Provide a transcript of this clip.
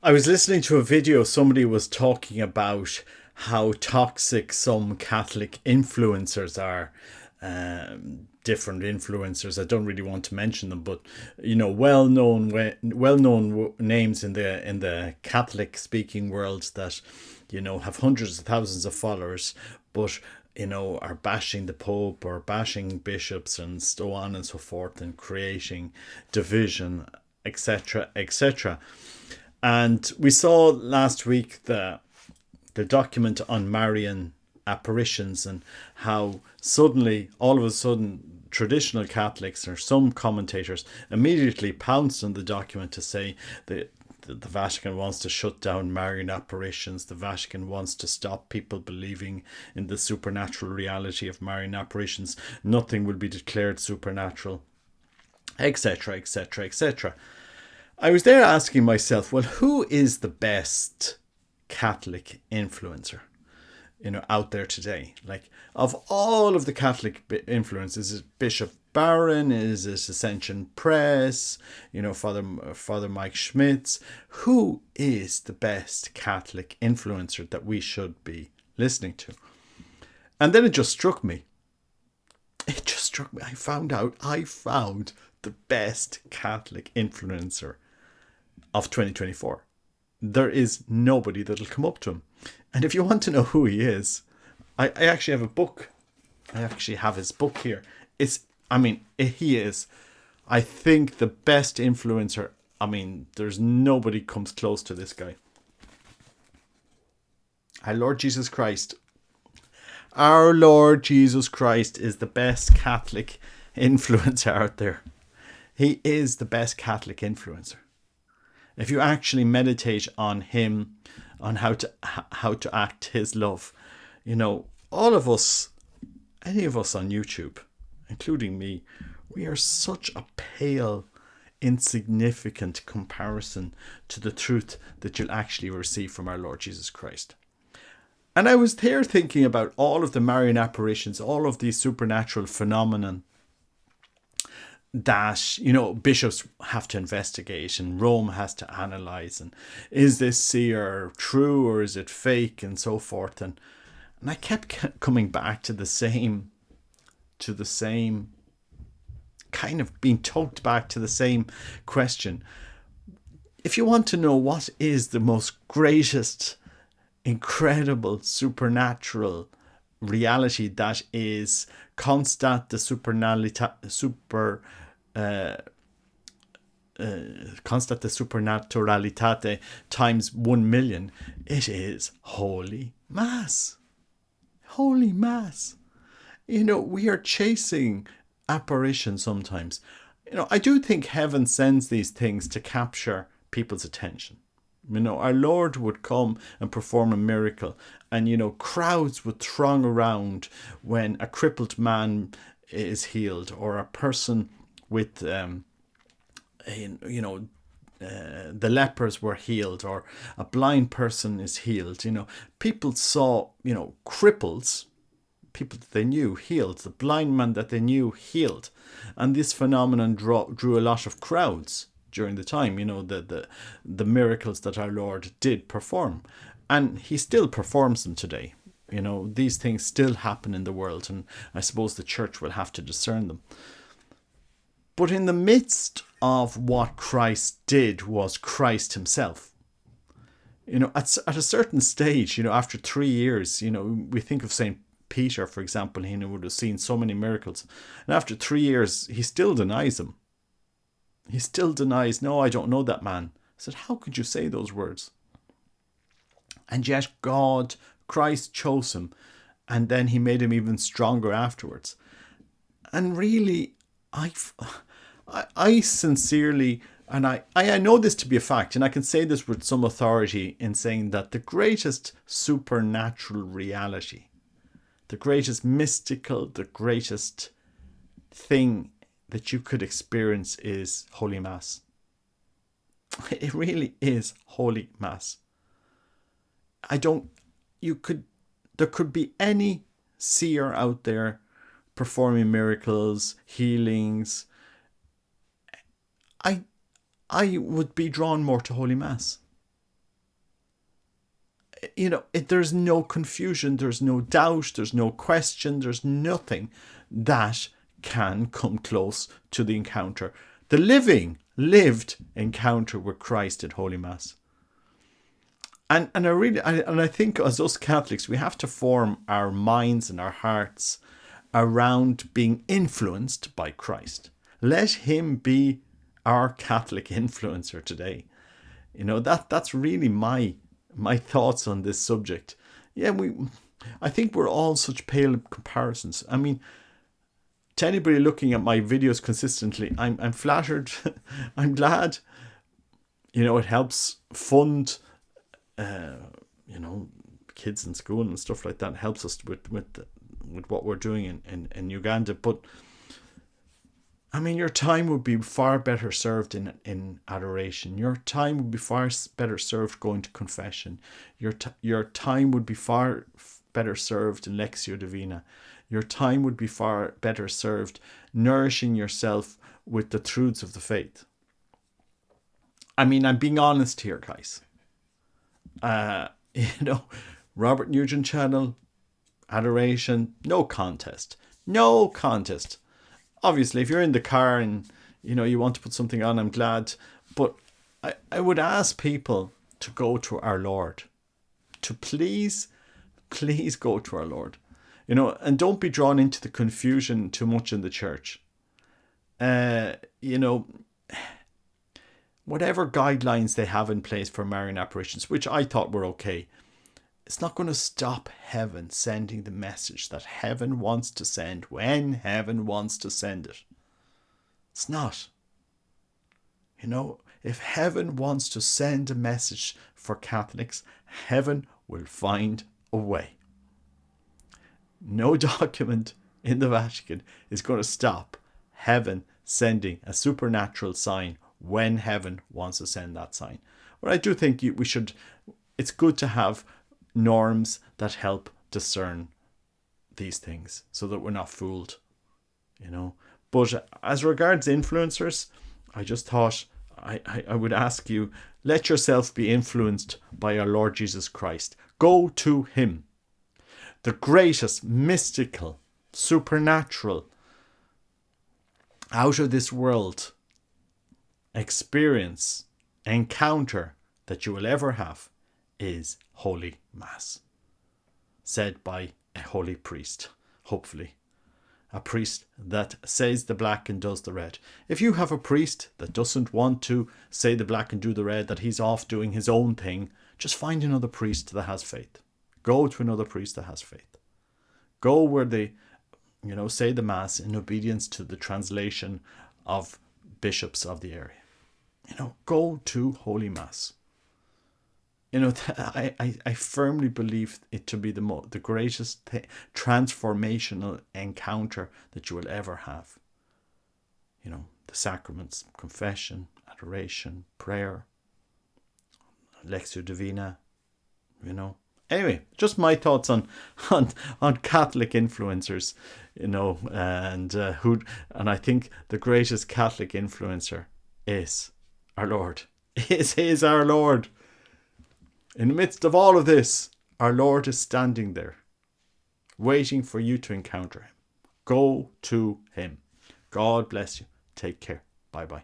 I was listening to a video. Somebody was talking about how toxic some Catholic influencers are. Different influencers. I don't really want to mention them, but well-known names in the Catholic speaking world that have hundreds of thousands of followers, but are bashing the Pope or bashing bishops and so on and so forth, and creating division, etc., etc. And we saw last week the document on Marian apparitions, and how suddenly, all of a sudden, traditional Catholics or some commentators immediately pounced on the document to say that the Vatican wants to shut down Marian apparitions. The Vatican wants to stop people believing in the supernatural reality of Marian apparitions. Nothing will be declared supernatural, etc., etc., etc. I was there asking myself, well, who is the best Catholic influencer, out there today? Like, of all of the Catholic influences, is it Bishop Barron? Is it Ascension Press? Father Mike Schmitz? Who is the best Catholic influencer that we should be listening to? And then it just struck me. I found the best Catholic influencer of 2024. There is nobody that'll come up to him. And if you want to know who he is, I actually have a book. I actually have his book here. He is, I think, the best influencer. There's nobody comes close to this guy. Our Lord Jesus Christ is the best Catholic influencer out there. He is the best Catholic influencer. If you actually meditate on him, on how to act his love, all of us, any of us on YouTube, including me, we are such a pale, insignificant comparison to the truth that you'll actually receive from our Lord Jesus Christ. And I was there thinking about all of the Marian apparitions, all of these supernatural phenomenon that bishops have to investigate and Rome has to analyze, and is this seer true or is it fake, and so forth. And I kept coming back to the same kind of being tugged back to the same question. If you want to know what is the most greatest, incredible, supernatural reality, that is constat de supernaturalitate times 1 million, it is Holy Mass. Holy Mass. We are chasing apparition sometimes. I do think heaven sends these things to capture people's attention. Our Lord would come and perform a miracle, and crowds would throng around when a crippled man is healed, or a person with the lepers were healed, or a blind person is healed. People saw cripples, people that they knew healed, the blind man that they knew healed, and this phenomenon drew a lot of crowds during the time, the miracles that our Lord did perform. And he still performs them today. These things still happen in the world, and I suppose the church will have to discern them. But in the midst of what Christ did was Christ himself. At a certain stage, after 3 years, we think of St. Peter, for example. He would have seen so many miracles. And after 3 years, he still denies him. He still denies, no, I don't know that man. I said, how could you say those words? And yet Christ chose him, and then he made him even stronger afterwards. And really, I sincerely, and I know this to be a fact, and I can say this with some authority in saying that the greatest supernatural reality, the greatest mystical, the greatest thing that you could experience is Holy Mass. It really is Holy Mass. There could be any seer out there performing miracles, healings. I would be drawn more to Holy Mass. there's no confusion, there's no doubt, there's no question, there's nothing that can come close to the encounter, the lived encounter with Christ at Holy Mass. And I think as us Catholics, we have to form our minds and our hearts around being influenced by Christ. Let him be our Catholic influencer today. That's really my thoughts on this subject. Yeah, I think we're all such pale comparisons. I mean, to anybody looking at my videos consistently, I'm flattered. I'm glad. It helps fund kids in school and stuff like that. It helps us with what we're doing in Uganda. But I mean, your time would be far better served in adoration. Your time would be far better served going to confession. Your time would be far better served in Lectio Divina. Your time would be far better served nourishing yourself with the truths of the faith. I mean, I'm being honest here, guys. Robert Nugent channel, adoration, no contest. No contest. Obviously, if you're in the car and, you want to put something on, I'm glad. But I would ask people to go to our Lord. To please go to our Lord. And don't be drawn into the confusion too much in the church. Whatever guidelines they have in place for Marian apparitions, which I thought were okay, it's not going to stop heaven sending the message that heaven wants to send when heaven wants to send it. It's not. If heaven wants to send a message for Catholics, heaven will find a way. No document in the Vatican is going to stop heaven sending a supernatural sign when heaven wants to send that sign. But I do think it's good to have norms that help discern these things so that we're not fooled, But as regards influencers, I just thought I would ask you, let yourself be influenced by our Lord Jesus Christ. Go to him. The greatest mystical, supernatural, out of this world experience, encounter that you will ever have is Holy Mass, said by a holy priest, hopefully. A priest that says the black and does the red. If you have a priest that doesn't want to say the black and do the red, that he's off doing his own thing, just find another priest that has faith. Go to another priest that has faith. Go where they, say the Mass in obedience to the translation of bishops of the area. Go to Holy Mass. I firmly believe it to be the greatest transformational encounter that you will ever have. The sacraments, confession, adoration, prayer, Lectio Divina, Anyway, just my thoughts on Catholic influencers, and I think the greatest Catholic influencer is our Lord. Is our Lord. In the midst of all of this, our Lord is standing there, waiting for you to encounter him. Go to him. God bless you. Take care. Bye-bye.